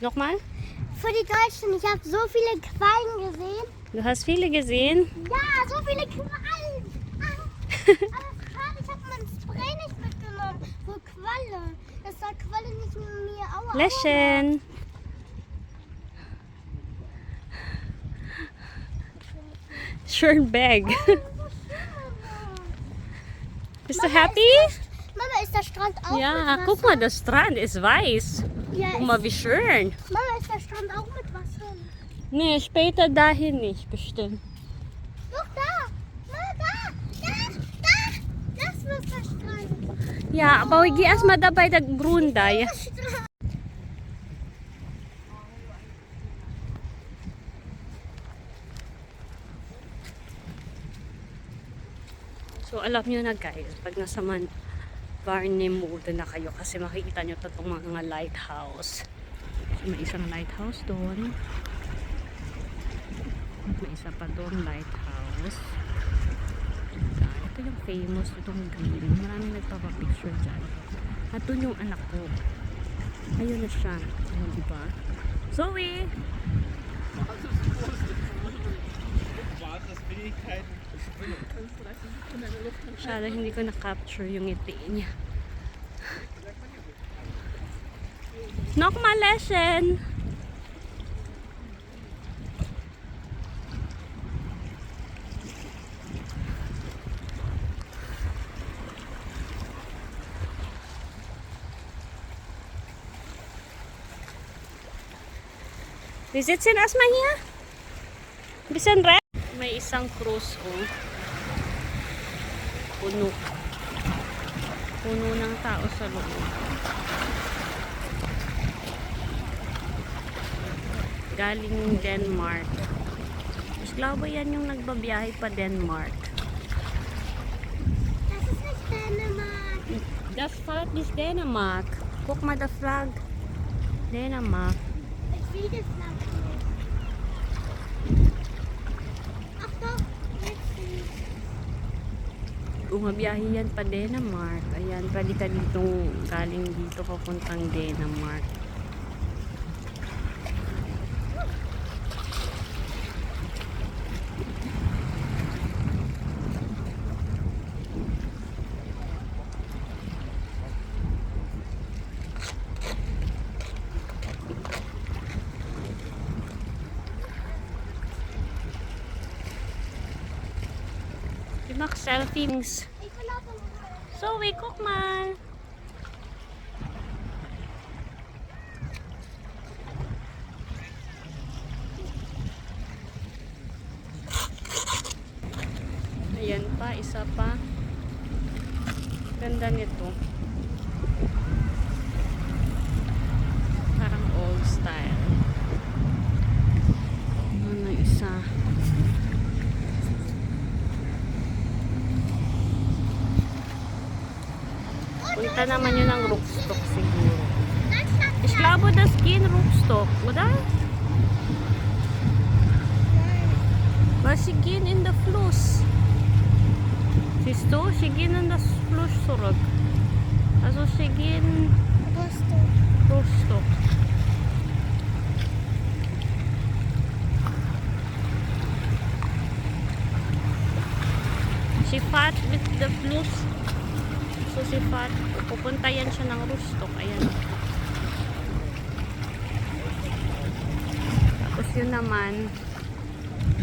Nochmal? Für die Deutschen, ich habe so viele Quallen gesehen. Du hast viele gesehen? Ja, so viele Quallen. Aber schade, ich habe mein Spray nicht mitgenommen. Für Qualle. Das soll Qualle nicht mit mir aua. Lächeln. Schön Bag. Bist du happy? Mama, ist der Strand auch mit Ja, Wasser? guck mal, der Strand ist weiß. Ja, Guck mal, wie schön. Mama, ist der Strand auch mit Wasser? Nee, später dahin nicht, bestimmt. Doch, da. Mama, da. Das ist der Strand. Ja, aber geh erstmal da bei der Grunda. Ja. Strand. So, alam nyo na guys, pag nasa Varney-Mood na kayo, kasi makikita nyo itong mga lighthouse. So, may isang lighthouse doon. May isa pa doon lighthouse. Ito yung famous, itong green. Maraming nagpapapicture dyan. At doon yung anak ko. Ayun na siya. Ayun, diba? Zoe! Masyado hindi ko na-capture yung ngiti niya. Nok malesen! Wir sitzen erstmal hier. Ein bisschen red. May isang cruise oh. Puno. Puno ng tao sa loob. Galing Denmark. Ich glaube yan yung nagbabiyahe pa Denmark. Das ist nicht Dänemark. Das Flag ist Denmark. Guck mal, der Flag. Denmark. Ich sehe das Land nicht. Ach doch, jetzt sehe ich. Umabiyahe yan pa Denmark. Ayan, pwede ka dito galing dito papuntang Denmark. Ich mach Selfies. Ich will auch noch. Zoe, guck mal. Ayan pa, isa pa. Ganda nito. Parang old style. Ano isa? Punta naman yun ng Rookstock siguro. Ich glaube, das geht Rookstock, oder? Weil sie gehen in den Fluss. Siehst du? Sie gehen in das Fluss zurück. Also sie gehen Rookstock. Sie fährt mit dem Fluss. So si Fat, pupunta yan siya ng Rostock. Ayan. Tapos yun naman,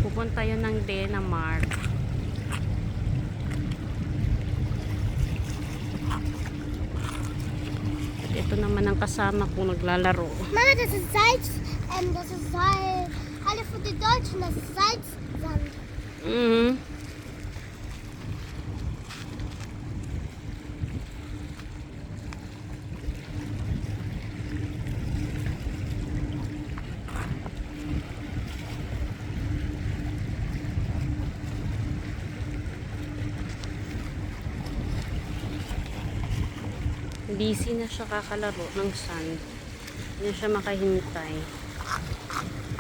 pupunta yun ng Denmark. At ito naman ang kasama kong naglalaro. Mama, das ist Salz. Das ist alle für die Deutschen, das ist Salzsand. Mhm. Busy na siya kakalaro ng sand. Hindi siya makahintay.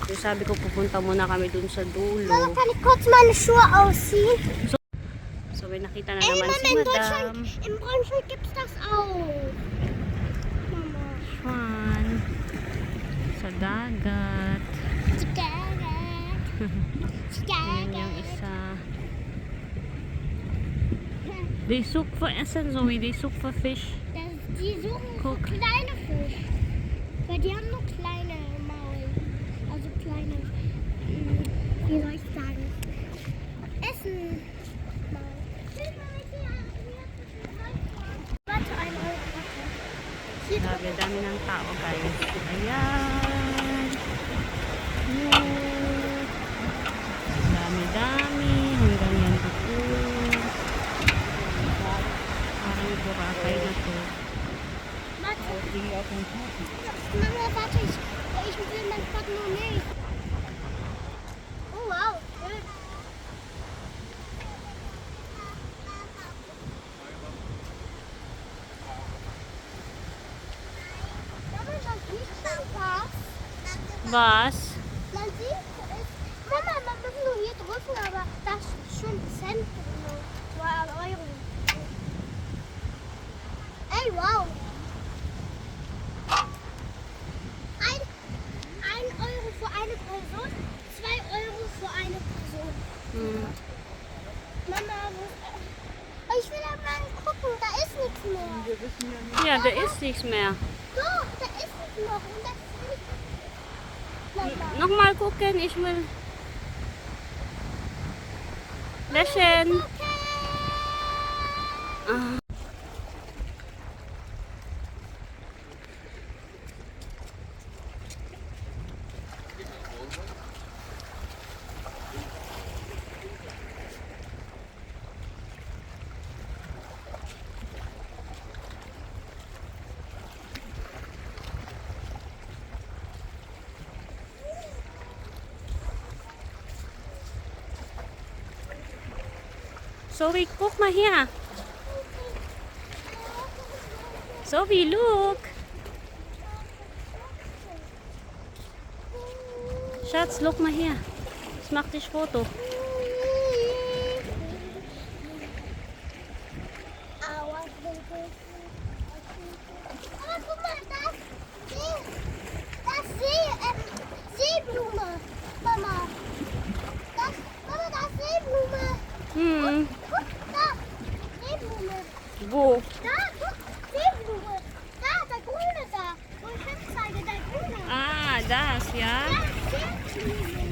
So, sabi ko pupunta muna kami dun sa dulo. Mama, kann ich kurz meine Schuhe ausziehen? So may nakita na Ey, naman Mama, si Madam. in Braunschweig gibt es das auch. Mama. Schwan. Sa dagat. Chicagat. Yan yung Chicagat. isa. They such for Essen, Zoe. They such for fish. Die suchen so Guck. kleine Fische. Weil die haben nur kleine Maul. Also kleine, wie soll ich sagen, Essen. Maul. Warte, einmal. Hier Grabe, dami ng tao, guys. Ayan. Yun. Dami-dami. Hanggang yan doon. Parang Boracay na to. Warte. Mama, warte, ich will mein Portemonnaie. Oh, wow. Schön. Mama, das sieht schon was. Was? Man sieht es. Mama, man muss nur hier drücken, aber das ist schon Cent. Wow, Euro. Ey, wow. Ein Euro für eine Person, 2 Euro für eine Person. Hm. Mama, ich will aber mal gucken, da ist nichts mehr. Ja, da ist nichts mehr. Doch, da ist es noch und das ist nicht. Mama. Nochmal gucken, ich will. Lächeln. Okay. Ah. Zoe, guck mal her. Zoe, look. Schatz, look mal her. Ich mach dich Foto. Aber guck mal, das Seeblume, Mama. Mama, das Seeblume. Hm. Guck, da, Seeblume. Wo? Da, guck, Seeblume. Da, der Grüne da. Wo ich hinzeige, der Grüne. Ah, das, ja. Ja, Seeblume.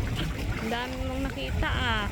Ang dami mong nakita ah.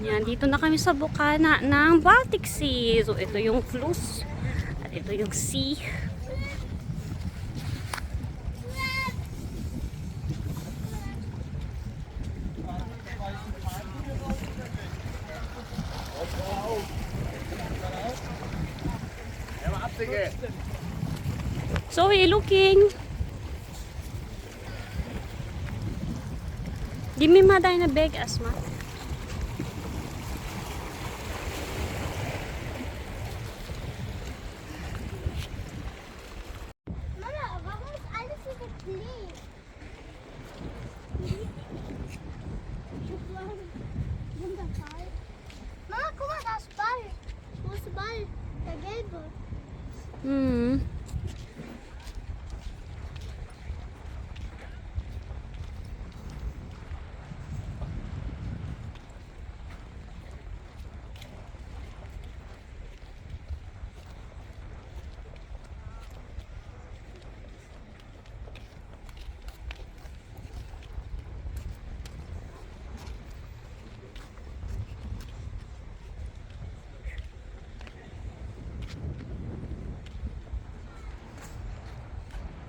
Yan, dito na kami sa bukana ng Baltic Sea. So, ito yung Fluss. At ito yung sea. Zoe, looking. Give me ma deine bag erstmal. Mama, warum ist alles so geklebt? Wundervoll. Mama, guck mal, da ist Ball. Wo ist der Ball? Der gelbe. Hmm.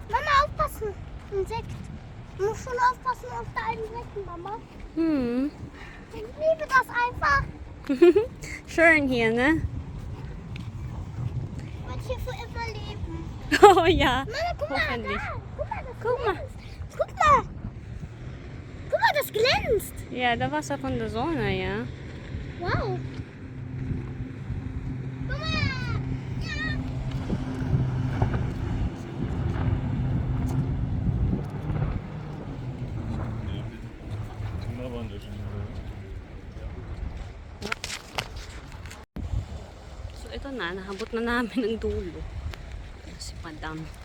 Mama, aufpassen. Insekt. Du musst schon aufpassen auf deine Insekten, Mama. Hmm. Ich liebe das einfach. Schön hier, ne? Und hier für immer leben. Oh ja. Mama, guck mal, Hoffentlich. da. Guck mal, das Guck mal. ist. Guck mal. glänzt. Ja, da Wasser von der Sonne, ja. Wow. Mama! Ja. So ito na, nahabot na namin ang dulo. Si Madam.